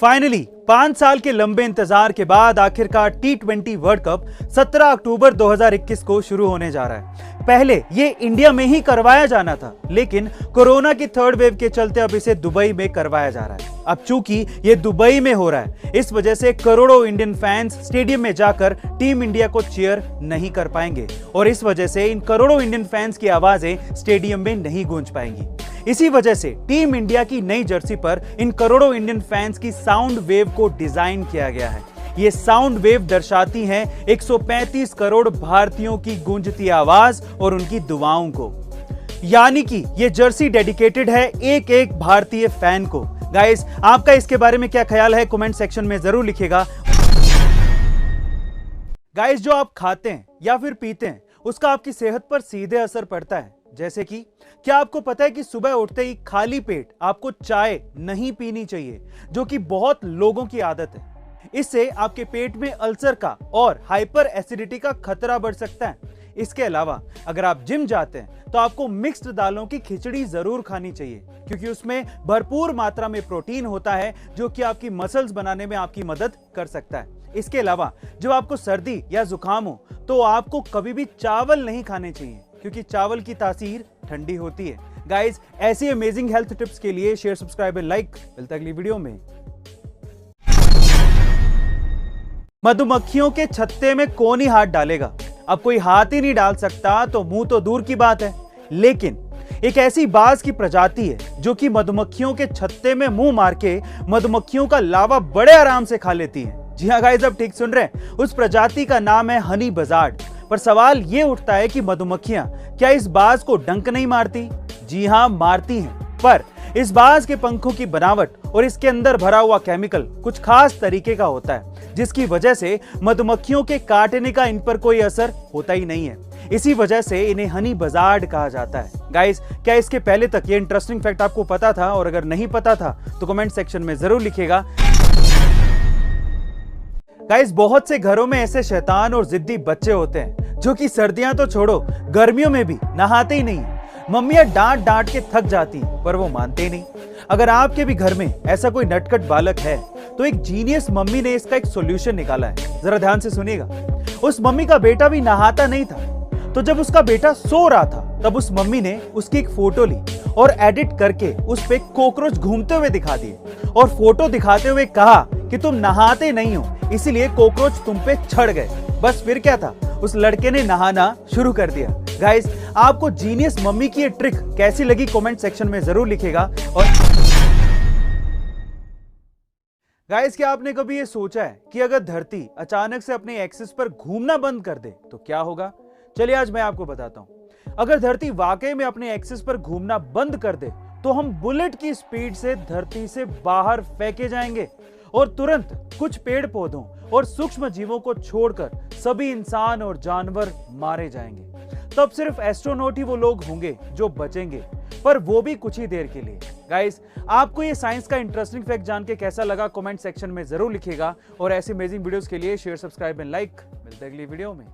Finally 5 साल के लंबे इंतजार के बाद आखिरकार T20 वर्ल्ड कप 17 अक्टूबर 2021 को शुरू होने जा रहा है। पहले ये इंडिया में ही करवाया जाना था, लेकिन कोरोना की थर्ड वेव के चलते अब इसे दुबई में करवाया जा रहा है। अब चूंकि ये दुबई में हो रहा है, इस वजह से करोड़ों इंडियन फैंस स्टेडियम में जाकर टीम इंडिया को चीयर नहीं कर पाएंगे और इस वजह से इन करोड़ों इंडियन फैंस की आवाजें स्टेडियम में नहीं गूंज पाएंगी। इसी वजह से टीम इंडिया की नई जर्सी पर इन करोड़ों इंडियन फैंस की साउंड वेव को डिजाइन किया गया है। ये साउंड वेव दर्शाती हैं 135 करोड़ भारतीयों की गूंजती आवाज और उनकी दुआओं को, यानी कि ये जर्सी डेडिकेटेड है एक एक भारतीय फैन को। गाइस, आपका इसके बारे में क्या ख्याल है कमेंट सेक्शन में जरूर लिखिएगा। गाइस, जो आप खाते हैं या फिर पीते हैं उसका आपकी सेहत पर सीधे असर पड़ता है। जैसे कि क्या आपको पता है कि सुबह उठते ही खाली पेट आपको चाय नहीं पीनी चाहिए, जो कि बहुत लोगों की आदत है। इससे आपके पेट में अल्सर का और हाइपर एसिडिटी का खतरा बढ़ सकता है। इसके अलावा अगर आप जिम जाते हैं तो आपको मिक्स्ड दालों की खिचड़ी जरूर खानी चाहिए, क्योंकि उसमें भरपूर मात्रा में प्रोटीन होता है जो कि आपकी मसल्स बनाने में आपकी मदद कर सकता है। इसके अलावा जब आपको सर्दी या जुकाम हो तो आपको कभी भी चावल नहीं खाने चाहिए, क्योंकि चावल की तासीर ठंडी होती है। गाइस, ऐसी अमेजिंग हेल्थ टिप्स के लिए शेयर, सब्सक्राइब एंड लाइक। मिलता है अगली वीडियो में। मधुमक्खियों के छत्ते में कौन ही हाथ डालेगा? अब कोई हाथ ही नहीं डाल सकता तो मुंह तो दूर की बात है। लेकिन एक ऐसी बाज की प्रजाति है जो कि मधुमक्खियों के छत्ते में मुंह मार के मधुमक्खियों का लावा बड़े आराम से खा लेती है। जी हाँ गाइस, अब ठीक सुन रहे हैं। उस प्रजाति का नाम है हनी बजार्ड। पर सवाल यह उठता है कि मधुमक्खियां क्या इस बाज को डंक नहीं मारती? जी हां, मारती हैं। पर इस बाज के पंखों की बनावट और इसके अंदर भरा हुआ केमिकल कुछ खास तरीके का होता है, जिसकी वजह से मधुमक्खियों के काटने का इन पर कोई असर होता ही नहीं है। इसी वजह से इन्हें हनी बजार्ड कहा जाता है। गाइस, क्या इसके पहले तक ये इंटरेस्टिंग फैक्ट आपको पता था? और अगर नहीं पता था तो कमेंट सेक्शन में जरूर लिखिएगा। गाइस, बहुत से घरों में ऐसे शैतान और जिद्दी बच्चे होते हैं जो कि सर्दियां तो छोड़ो, गर्मियों में भी नहाते ही नहीं। मम्मियां डांट डांट के थक जाती पर वो मानते ही नहीं। अगर आपके भी घर में ऐसा कोई नटखट बालक है तो एक जीनियस मम्मी ने इसका एक सॉल्यूशन निकाला है। जरा ध्यान से सुनिएगा। उस मम्मी का बेटा भी नहाता नहीं था, तो जब उसका बेटा सो रहा था तब उस मम्मी ने उसकी एक फोटो ली और एडिट करके उस पे कॉकरोच घूमते हुए दिखा दिए और फोटो दिखाते हुए कहा कि तुम नहाते नहीं हो, इसीलिए कॉकरोच तुम पे चढ़ गए। बस फिर क्या था, उस लड़के ने नहाना शुरू कर दिया। गाइस, आपको जीनियस मम्मी की ये ट्रिक कैसी लगी कमेंट सेक्शन में जरूर लिखिएगा। और गाइस, क्या आपने कभी ये सोचा है कि अगर धरती अचानक से अपने एक्सिस पर घूमना बंद कर दे तो क्या होगा? चलिए आज मैं आपको बताता हूं। अगर धरती वाकई में अपने एक्सिस पर घूमना बंद कर दे तो हम बुलेट की स्पीड से धरती से बाहर फेंके जाएंगे और तुरंत कुछ पेड़ पौधों और सूक्ष्म जीवों को छोड़कर सभी इंसान और जानवर मारे जाएंगे। तब सिर्फ एस्ट्रोनॉट ही वो लोग होंगे जो बचेंगे, पर वो भी कुछ ही देर के लिए। गाइस, आपको ये साइंस का इंटरेस्टिंग फैक्ट जान के कैसा लगा कमेंट सेक्शन में जरूर लिखिएगा और ऐसी अमेजिंग वीडियोस के लिए शेयर, सब्सक्राइब एंड लाइक। मिलते हैं अगली वीडियो में।